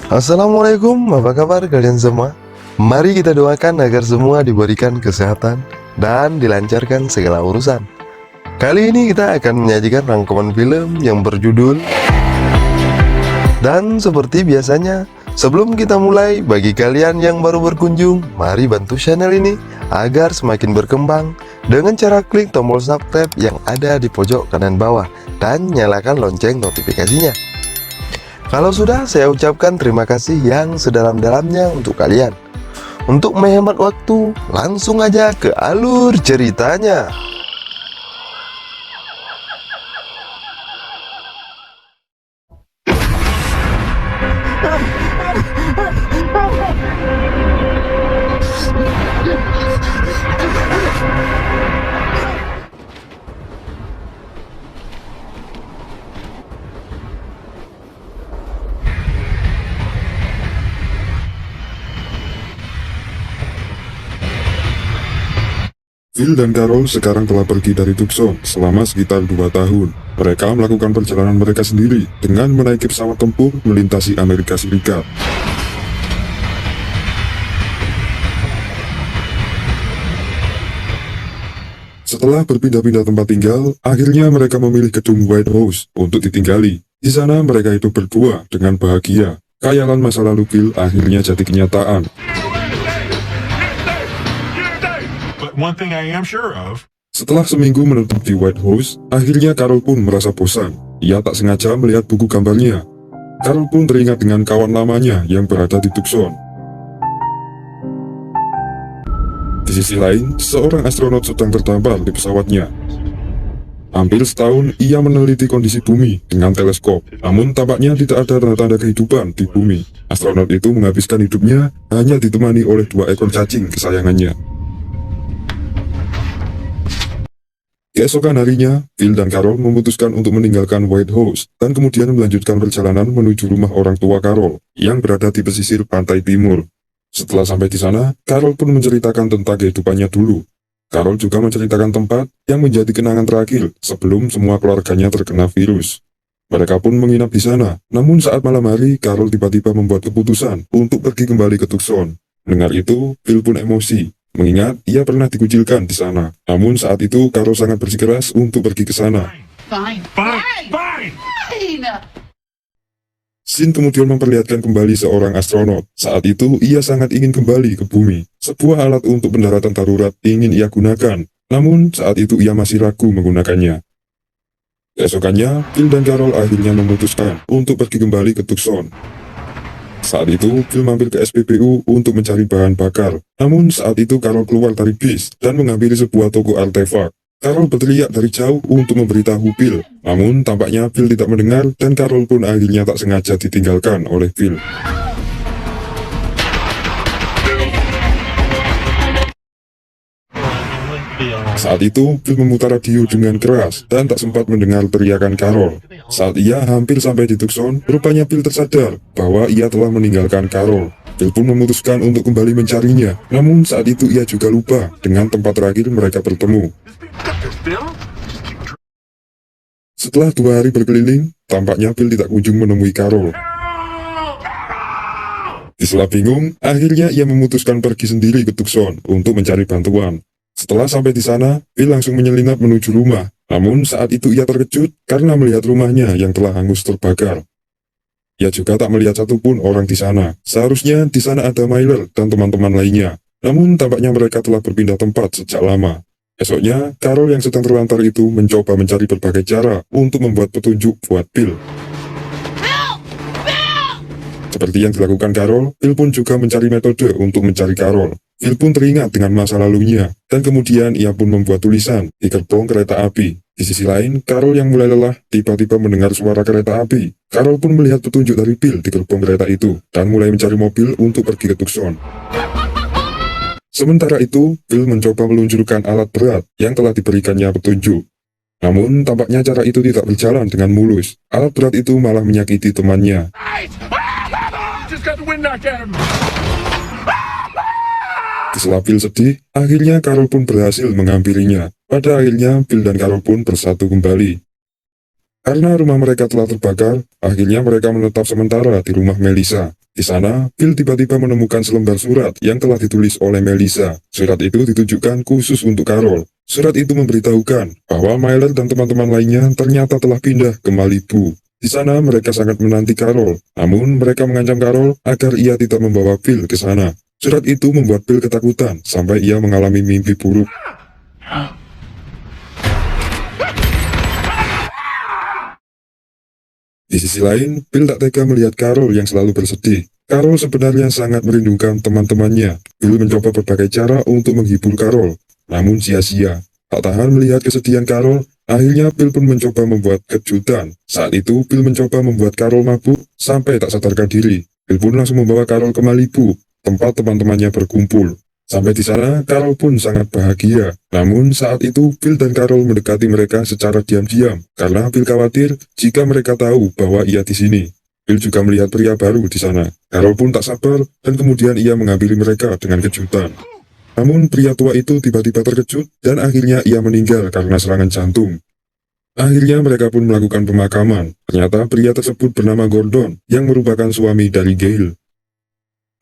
Assalamualaikum, apa kabar kalian semua? Mari kita doakan agar semua diberikan kesehatan dan dilancarkan segala urusan. Kali ini kita akan menyajikan rangkuman film yang berjudul. Dan seperti biasanya, sebelum kita mulai, bagi kalian yang baru berkunjung, mari bantu channel ini agar semakin berkembang dengan cara klik tombol subscribe yang ada di pojok kanan bawah dan nyalakan lonceng notifikasinya. Kalau sudah, saya ucapkan terima kasih yang sedalam-dalamnya untuk kalian. Untuk menghemat waktu, langsung aja ke alur ceritanya. Phil dan Carol sekarang telah pergi dari Tucson selama sekitar 2 tahun. Mereka melakukan perjalanan mereka sendiri dengan menaiki pesawat tempur melintasi Amerika Serikat. Setelah berpindah-pindah tempat tinggal, akhirnya mereka memilih gedung White House untuk ditinggali. Di sana mereka hidup berdua dengan bahagia. Khayalan masa lalu Phil akhirnya jadi kenyataan. One thing I am sure of. Setelah seminggu menetap di White House, akhirnya Carol pun merasa bosan. Ia tak sengaja melihat buku gambarnya. Carol pun teringat dengan kawan lamanya yang berada di Tucson. Di sisi lain, seorang astronot sedang terdampar di pesawatnya. Hampir setahun, ia meneliti kondisi bumi dengan teleskop. Namun tampaknya tidak ada tanda-tanda kehidupan di bumi. Astronot itu menghabiskan hidupnya hanya ditemani oleh 2 ekor cacing kesayangannya. Keesokan harinya, Phil dan Carol memutuskan untuk meninggalkan White House dan kemudian melanjutkan perjalanan menuju rumah orang tua Carol yang berada di pesisir pantai timur. Setelah sampai di sana, Carol pun menceritakan tentang kehidupannya dulu. Carol juga menceritakan tempat yang menjadi kenangan terakhir sebelum semua keluarganya terkena virus. Mereka pun menginap di sana. Namun saat malam hari, Carol tiba-tiba membuat keputusan untuk pergi kembali ke Tucson. Mendengar itu, Phil pun emosi. Mengingat ia pernah dikucilkan di sana. Namun saat itu Carol sangat bersikeras untuk pergi ke sana. Fine. Scene kemudian memperlihatkan kembali seorang astronot. Saat itu ia sangat ingin kembali ke bumi. Sebuah alat untuk pendaratan darurat ingin ia gunakan. Namun saat itu ia masih ragu menggunakannya. Keesokannya, Phil dan Carol akhirnya memutuskan untuk pergi kembali ke Tucson. Saat itu, Phil mampir ke SPBU untuk mencari bahan bakar. Namun saat itu Carol keluar dari bis dan menghampiri sebuah toko artefak. Carol berteriak dari jauh untuk memberitahu Phil. Namun tampaknya Phil tidak mendengar dan Carol pun akhirnya tak sengaja ditinggalkan oleh Phil. Saat itu, Phil memutar radio dengan keras dan tak sempat mendengar teriakan Carol. Saat ia hampir sampai di Tucson, rupanya Phil tersadar bahwa ia telah meninggalkan Carol. Phil pun memutuskan untuk kembali mencarinya. Namun saat itu ia juga lupa dengan tempat terakhir mereka bertemu. Setelah 2 hari berkeliling, tampaknya Phil tidak kunjung menemui Carol. Di sela bingung, akhirnya ia memutuskan pergi sendiri ke Tucson untuk mencari bantuan. Setelah sampai di sana, Phil langsung menyelinap menuju rumah. Namun saat itu ia terkejut karena melihat rumahnya yang telah hangus terbakar. Ia juga tak melihat satupun orang di sana. Seharusnya di sana ada Myler dan teman-teman lainnya. Namun tampaknya mereka telah berpindah tempat sejak lama. Esoknya, Carol yang sedang terlantar itu mencoba mencari berbagai cara untuk membuat petunjuk buat Phil. Seperti yang dilakukan Carol, Phil pun juga mencari metode untuk mencari Carol. Phil pun teringat dengan masa lalunya, dan kemudian ia pun membuat tulisan di gerbong kereta api. Di sisi lain, Carol yang mulai lelah tiba-tiba mendengar suara kereta api. Carol pun melihat petunjuk dari Phil di gerbong kereta itu, dan mulai mencari mobil untuk pergi ke Tucson. Sementara itu, Phil mencoba meluncurkan alat berat yang telah diberikannya petunjuk. Namun, tampaknya cara itu tidak berjalan dengan mulus. Alat berat itu malah menyakiti temannya. Di sela Phil sedih, akhirnya Carol pun berhasil menghampirinya. Pada akhirnya, Phil dan Carol pun bersatu kembali. Karena rumah mereka telah terbakar, akhirnya mereka menetap sementara di rumah Melissa. Di sana, Phil tiba-tiba menemukan selembar surat yang telah ditulis oleh Melissa. Surat itu ditujukan khusus untuk Carol. Surat itu memberitahukan bahwa Myler dan teman-teman lainnya ternyata telah pindah ke Malibu. Di sana mereka sangat menanti Carol, namun mereka mengancam Carol agar ia tidak membawa Phil ke sana. Surat itu membuat Phil ketakutan sampai ia mengalami mimpi buruk. Di sisi lain, Phil tak tega melihat Carol yang selalu bersedih. Carol sebenarnya sangat merindukan teman-temannya. Phil mencoba berbagai cara untuk menghibur Carol, namun sia-sia. Tak tahan melihat kesedihan Carol, akhirnya Phil pun mencoba membuat kejutan. Saat itu, Phil mencoba membuat Carol mabuk sampai tak sadarkan diri. Phil pun langsung membawa Carol ke Malibu, tempat teman-temannya berkumpul. Sampai di sana, Carol pun sangat bahagia. Namun saat itu, Phil dan Carol mendekati mereka secara diam-diam, karena Phil khawatir jika mereka tahu bahwa ia di sini. Phil juga melihat pria baru di sana. Carol pun tak sabar, dan kemudian ia menghampiri mereka dengan kejutan. Namun pria tua itu tiba-tiba terkejut, dan akhirnya ia meninggal karena serangan jantung. Akhirnya mereka pun melakukan pemakaman. Ternyata pria tersebut bernama Gordon, yang merupakan suami dari Gail.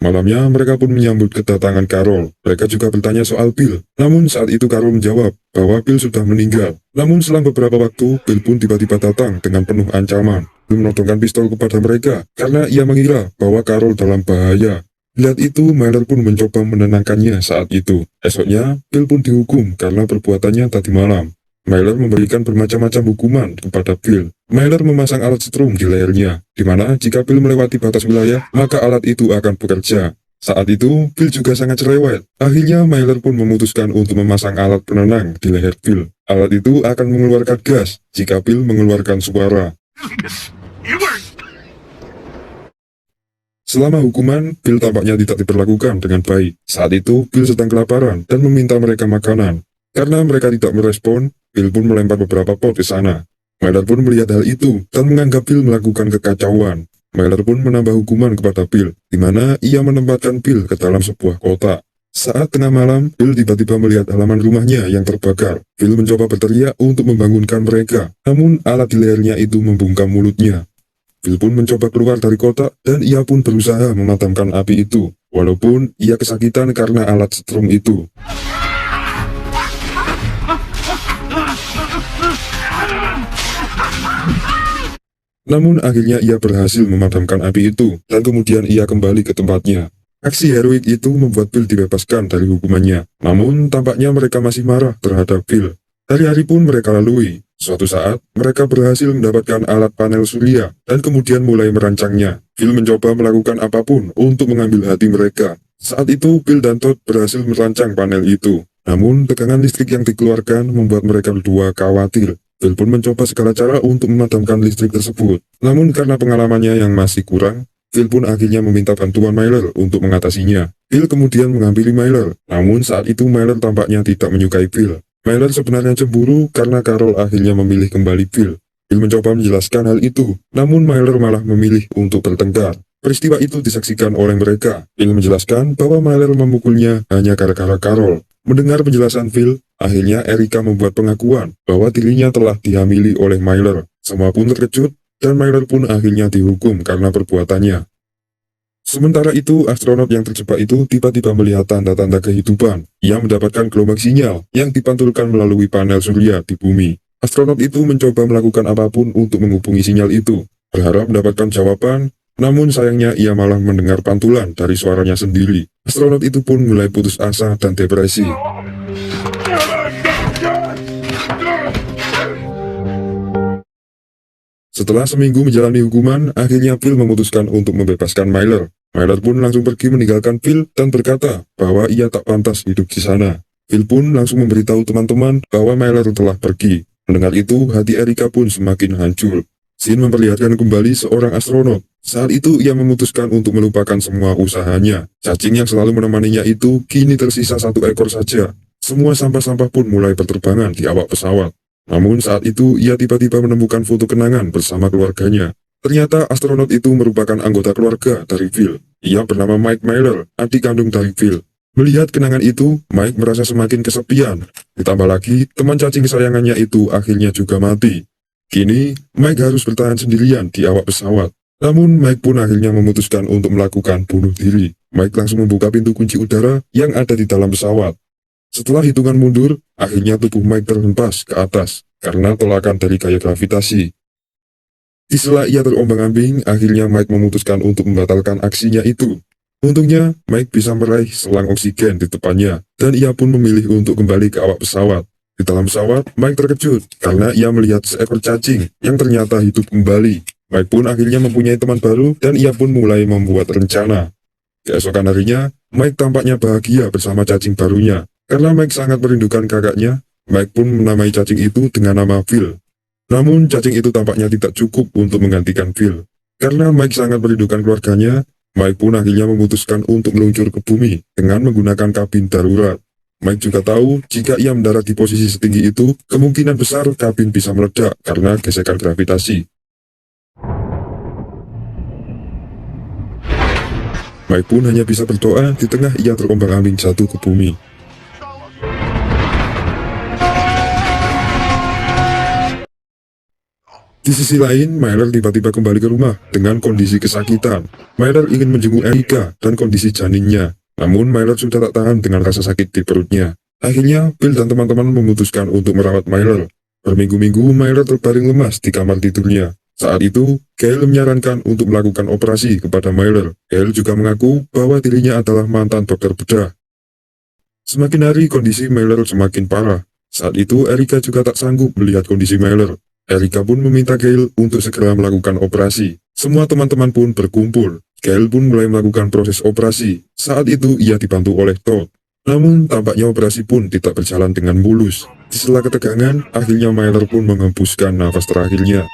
Malamnya mereka pun menyambut kedatangan Carol. Mereka juga bertanya soal Phil. Namun saat itu Carol menjawab bahwa Phil sudah meninggal. Namun selang beberapa waktu, Phil pun tiba-tiba datang dengan penuh ancaman. Phil menodongkan pistol kepada mereka karena ia mengira bahwa Carol dalam bahaya. Lihat itu, Myler pun mencoba menenangkannya saat itu. Esoknya, Phil pun dihukum karena perbuatannya tadi malam. Myler memberikan bermacam-macam hukuman kepada Phil. Myler memasang alat setrum di lehernya, di mana jika Phil melewati batas wilayah, maka alat itu akan bekerja. Saat itu, Phil juga sangat cerewet. Akhirnya, Myler pun memutuskan untuk memasang alat penenang di leher Phil. Alat itu akan mengeluarkan gas jika Phil mengeluarkan suara. You were Selama hukuman, Phil tampaknya tidak diperlakukan dengan baik. Saat itu, Phil sedang kelaparan dan meminta mereka makanan. Karena mereka tidak merespon, Phil pun melempar beberapa pot ke sana. Myler pun melihat hal itu dan menganggap Phil melakukan kekacauan. Myler pun menambah hukuman kepada Phil, di mana ia menempatkan Phil ke dalam sebuah kotak. Saat tengah malam, Phil tiba-tiba melihat halaman rumahnya yang terbakar. Phil mencoba berteriak untuk membangunkan mereka, namun alat di lehernya itu membungkam mulutnya. Phil pun mencoba keluar dari kotak dan ia pun berusaha memadamkan api itu, walaupun ia kesakitan karena alat setrum itu. Namun akhirnya ia berhasil memadamkan api itu, dan kemudian ia kembali ke tempatnya. Aksi heroik itu membuat Phil dibebaskan dari hukumannya. Namun tampaknya mereka masih marah terhadap Phil. Hari-hari pun mereka lalui. Suatu saat, mereka berhasil mendapatkan alat panel surya, dan kemudian mulai merancangnya. Phil mencoba melakukan apapun untuk mengambil hati mereka. Saat itu, Phil dan Todd berhasil merancang panel itu. Namun, tegangan listrik yang dikeluarkan membuat mereka berdua khawatir. Phil pun mencoba segala cara untuk memadamkan listrik tersebut. Namun karena pengalamannya yang masih kurang, Phil pun akhirnya meminta bantuan Myler untuk mengatasinya. Phil kemudian menghampiri Myler, namun saat itu Myler tampaknya tidak menyukai Phil. Myler sebenarnya cemburu karena Carol akhirnya memilih kembali Phil. Phil mencoba menjelaskan hal itu, namun Myler malah memilih untuk bertengkar. Peristiwa itu disaksikan oleh mereka. Phil menjelaskan bahwa Myler memukulnya hanya gara-gara Carol. Mendengar penjelasan Phil, akhirnya Erika membuat pengakuan bahwa dirinya telah dihamili oleh Myler. Semua pun terkejut, dan Myler pun akhirnya dihukum karena perbuatannya. Sementara itu, astronot yang terjebak itu tiba-tiba melihat tanda-tanda kehidupan. Ia mendapatkan gelombang sinyal yang dipantulkan melalui panel surya di bumi. Astronot itu mencoba melakukan apapun untuk menghubungi sinyal itu, berharap mendapatkan jawaban. Namun sayangnya ia malah mendengar pantulan dari suaranya sendiri. Astronot itu pun mulai putus asa dan depresi. Setelah seminggu menjalani hukuman, akhirnya Phil memutuskan untuk membebaskan Myler. Myler pun langsung pergi meninggalkan Phil dan berkata bahwa ia tak pantas hidup di sana. Phil pun langsung memberitahu teman-teman bahwa Myler telah pergi. Mendengar itu, hati Erika pun semakin hancur. Scene memperlihatkan kembali seorang astronot. Saat itu ia memutuskan untuk melupakan semua usahanya. Cacing yang selalu menemaninya itu kini tersisa 1 ekor saja. Semua sampah-sampah pun mulai berterbangan di awak pesawat. Namun saat itu ia tiba-tiba menemukan foto kenangan bersama keluarganya. Ternyata astronot itu merupakan anggota keluarga dari Phil. Ia bernama Mike Myler, adik kandung dari Phil. Melihat kenangan itu, Mike merasa semakin kesepian. Ditambah lagi, teman cacing kesayangannya itu akhirnya juga mati. Kini, Mike harus bertahan sendirian di awak pesawat. Namun, Mike pun akhirnya memutuskan untuk melakukan bunuh diri. Mike langsung membuka pintu kunci udara yang ada di dalam pesawat. Setelah hitungan mundur, akhirnya tubuh Mike terhempas ke atas karena tolakan dari gaya gravitasi. Di sela ia terombang-ambing, akhirnya Mike memutuskan untuk membatalkan aksinya itu. Untungnya, Mike bisa meraih selang oksigen di depannya, dan ia pun memilih untuk kembali ke awak pesawat. Di dalam pesawat, Mike terkejut karena ia melihat seekor cacing yang ternyata hidup kembali. Mike pun akhirnya mempunyai teman baru dan ia pun mulai membuat rencana. Keesokan harinya, Mike tampaknya bahagia bersama cacing barunya. Karena Mike sangat merindukan kakaknya, Mike pun menamai cacing itu dengan nama Phil. Namun, cacing itu tampaknya tidak cukup untuk menggantikan Phil. Karena Mike sangat merindukan keluarganya, Mike pun akhirnya memutuskan untuk meluncur ke bumi dengan menggunakan kabin darurat. Mike juga tahu jika ia mendarat di posisi setinggi itu, kemungkinan besar kabin bisa meledak karena gesekan gravitasi. Mike pun hanya bisa berdoa di tengah ia terombang-ambing jatuh ke bumi. Di sisi lain, Myler tiba-tiba kembali ke rumah dengan kondisi kesakitan. Myler ingin menjenguk Erika dan kondisi janinnya. Namun, Myler sudah tak tahan dengan rasa sakit di perutnya. Akhirnya, Bill dan teman-teman memutuskan untuk merawat Myler. Berminggu-minggu, Myler terbaring lemas di kamar tidurnya. Saat itu, Gail menyarankan untuk melakukan operasi kepada Myler. Gail juga mengaku bahwa dirinya adalah mantan dokter bedah. Semakin hari, kondisi Myler semakin parah. Saat itu, Erika juga tak sanggup melihat kondisi Myler. Erika pun meminta Gail untuk segera melakukan operasi. Semua teman-teman pun berkumpul. Gail pun mulai melakukan proses operasi. Saat itu ia dibantu oleh Todd. Namun tampaknya operasi pun tidak berjalan dengan mulus. Di sela ketegangan, akhirnya Myler pun mengembuskan nafas terakhirnya.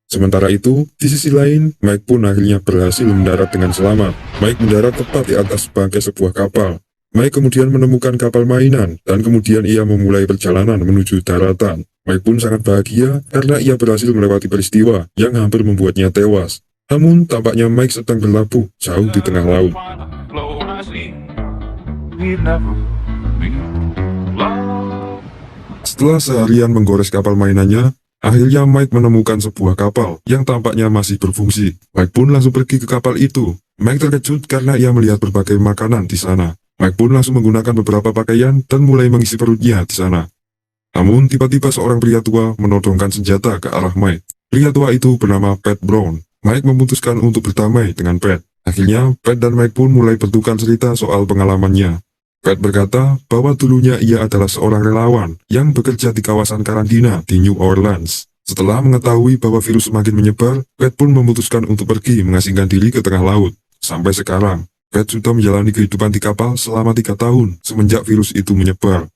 Sementara itu, di sisi lain, Mike pun akhirnya berhasil mendarat dengan selamat. Mike mendarat tepat di atas bangkai sebuah kapal. Mike kemudian menemukan kapal mainan, dan kemudian ia memulai perjalanan menuju daratan. Mike pun sangat bahagia karena ia berhasil melewati peristiwa yang hampir membuatnya tewas. Namun, tampaknya Mike sedang berlabuh jauh di tengah laut. Setelah seharian menggores kapal mainannya, akhirnya Mike menemukan sebuah kapal yang tampaknya masih berfungsi. Mike pun langsung pergi ke kapal itu. Mike terkejut karena ia melihat berbagai makanan di sana. Mike pun langsung menggunakan beberapa pakaian dan mulai mengisi perutnya di sana. Namun, tiba-tiba seorang pria tua menodongkan senjata ke arah Mike. Pria tua itu bernama Pat Brown. Mike memutuskan untuk berdamai dengan Pat. Akhirnya, Pat dan Mike pun mulai bertukar cerita soal pengalamannya. Pat berkata bahwa dulunya ia adalah seorang relawan yang bekerja di kawasan karantina di New Orleans. Setelah mengetahui bahwa virus semakin menyebar, Pat pun memutuskan untuk pergi mengasingkan diri ke tengah laut. Sampai sekarang, Pat sudah menjalani kehidupan di kapal selama 3 tahun semenjak virus itu menyebar.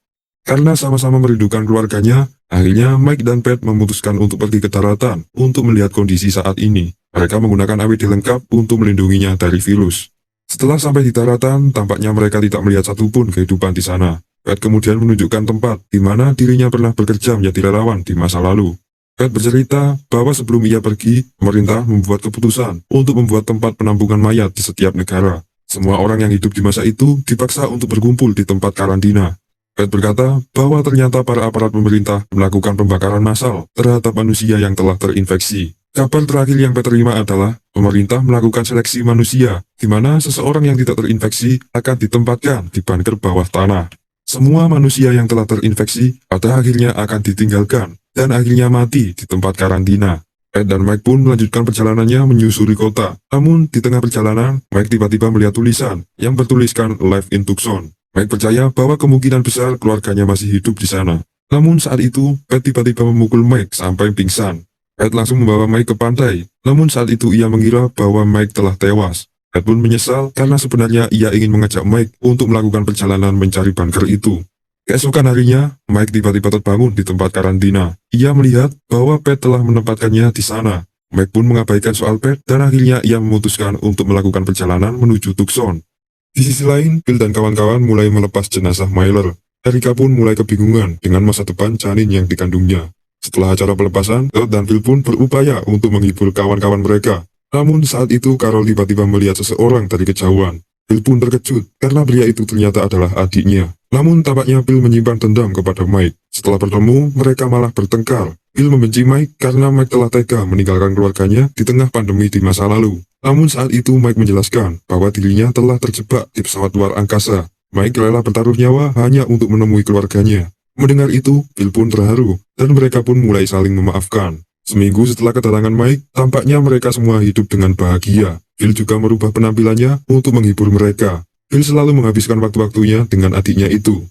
Karena sama-sama merindukan keluarganya, akhirnya Mike dan Pat memutuskan untuk pergi ke daratan untuk melihat kondisi saat ini. Mereka menggunakan APD lengkap untuk melindunginya dari virus. Setelah sampai di daratan, tampaknya mereka tidak melihat satupun kehidupan di sana. Pat kemudian menunjukkan tempat di mana dirinya pernah bekerja menjadi relawan di masa lalu. Pat bercerita bahwa sebelum ia pergi, pemerintah membuat keputusan untuk membuat tempat penampungan mayat di setiap negara. Semua orang yang hidup di masa itu dipaksa untuk berkumpul di tempat karantina. Pat berkata bahwa ternyata para aparat pemerintah melakukan pembakaran massal terhadap manusia yang telah terinfeksi. Kabar terakhir yang Pat terima adalah pemerintah melakukan seleksi manusia, di mana seseorang yang tidak terinfeksi akan ditempatkan di bunker bawah tanah. Semua manusia yang telah terinfeksi pada akhirnya akan ditinggalkan dan akhirnya mati di tempat karantina. Pat dan Mike pun melanjutkan perjalanannya menyusuri kota. Namun di tengah perjalanan, Mike tiba-tiba melihat tulisan yang bertuliskan Live in Tucson. Mike percaya bahwa kemungkinan besar keluarganya masih hidup di sana. Namun saat itu, Pat tiba-tiba memukul Mike sampai pingsan. Pat langsung membawa Mike ke pantai, namun saat itu ia mengira bahwa Mike telah tewas. Pat pun menyesal karena sebenarnya ia ingin mengajak Mike untuk melakukan perjalanan mencari bunker itu. Keesokan harinya, Mike tiba-tiba terbangun di tempat karantina. Ia melihat bahwa Pat telah menempatkannya di sana. Mike pun mengabaikan soal Pat dan akhirnya ia memutuskan untuk melakukan perjalanan menuju Tucson. Di sisi lain, Bill dan kawan-kawan mulai melepas jenazah Myler. Erika pun mulai kebingungan dengan masa depan janin yang dikandungnya. Setelah acara pelepasan, Todd dan Bill pun berupaya untuk menghibur kawan-kawan mereka. Namun saat itu Carol tiba-tiba melihat seseorang dari kejauhan. Bill pun terkejut karena pria itu ternyata adalah adiknya. Namun tampaknya Bill menyimpan dendam kepada Mike. Setelah bertemu, mereka malah bertengkar. Bill membenci Mike karena Mike telah tega meninggalkan keluarganya di tengah pandemi di masa lalu. Namun saat itu Mike menjelaskan bahwa dirinya telah terjebak di pesawat luar angkasa. Mike rela bertaruh nyawa hanya untuk menemui keluarganya. Mendengar itu, Bill pun terharu, dan mereka pun mulai saling memaafkan. Seminggu setelah kedatangan Mike, tampaknya mereka semua hidup dengan bahagia. Bill juga merubah penampilannya untuk menghibur mereka. Bill selalu menghabiskan waktu-waktunya dengan adiknya itu.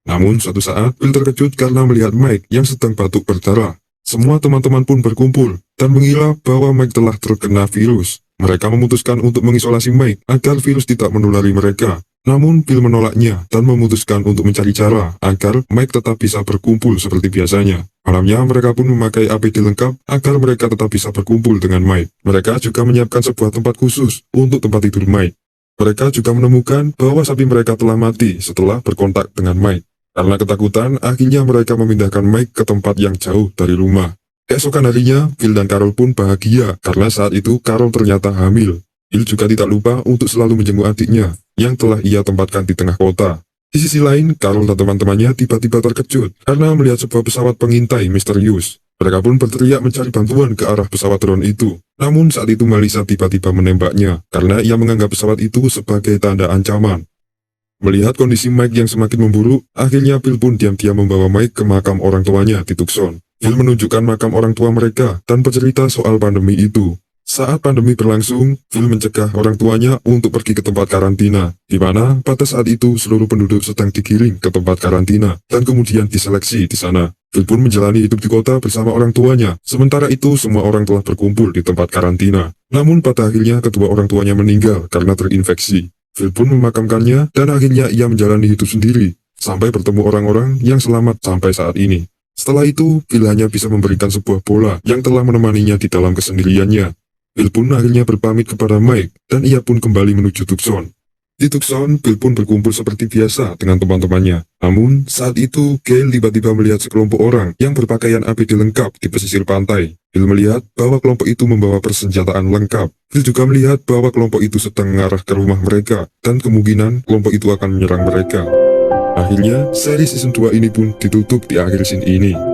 Namun suatu saat, Bill terkejut karena melihat Mike yang sedang batuk berdarah. Semua teman-teman pun berkumpul, dan mengira bahwa Mike telah terkena virus. Mereka memutuskan untuk mengisolasi Mike agar virus tidak menulari mereka. Namun Bill menolaknya dan memutuskan untuk mencari cara agar Mike tetap bisa berkumpul seperti biasanya. Malamnya mereka pun memakai APD lengkap agar mereka tetap bisa berkumpul dengan Mike. Mereka juga menyiapkan sebuah tempat khusus untuk tempat tidur Mike. Mereka juga menemukan bahwa sapi mereka telah mati setelah berkontak dengan Mike. Karena ketakutan, akhirnya mereka memindahkan Mike ke tempat yang jauh dari rumah. Keesokan harinya, Bill dan Carol pun bahagia karena saat itu Carol ternyata hamil. Bill juga tidak lupa untuk selalu menjenguk adiknya yang telah ia tempatkan di tengah kota. Di sisi lain, Carol dan teman-temannya tiba-tiba terkejut karena melihat sebuah pesawat pengintai misterius. Mereka pun berteriak mencari bantuan ke arah pesawat drone itu. Namun saat itu Melissa tiba-tiba menembaknya karena ia menganggap pesawat itu sebagai tanda ancaman. Melihat kondisi Mike yang semakin memburuk, akhirnya Bill pun diam-diam membawa Mike ke makam orang tuanya di Tucson. Bill menunjukkan makam orang tua mereka dan bercerita soal pandemi itu. Saat pandemi berlangsung, Bill mencegah orang tuanya untuk pergi ke tempat karantina, di mana pada saat itu seluruh penduduk sedang digiring ke tempat karantina dan kemudian diseleksi di sana. Bill pun menjalani hidup di kota bersama orang tuanya, sementara itu semua orang telah berkumpul di tempat karantina. Namun pada akhirnya kedua orang tuanya meninggal karena terinfeksi. Bill pun memakamkannya dan akhirnya ia menjalani hidup sendiri, sampai bertemu orang-orang yang selamat sampai saat ini. Setelah itu, Bill hanya bisa memberikan sebuah bola yang telah menemaninya di dalam kesendiriannya. Bill pun akhirnya berpamit kepada Mike, dan ia pun kembali menuju Tucson. Di Tucson, Bill pun berkumpul seperti biasa dengan teman-temannya. Namun, saat itu, Gail tiba-tiba melihat sekelompok orang yang berpakaian APD lengkap di pesisir pantai. Bill melihat bahwa kelompok itu membawa persenjataan lengkap. Bill juga melihat bahwa kelompok itu sedang mengarah ke rumah mereka, dan kemungkinan kelompok itu akan menyerang mereka. Akhirnya, seri season 2 ini pun ditutup di akhir scene ini.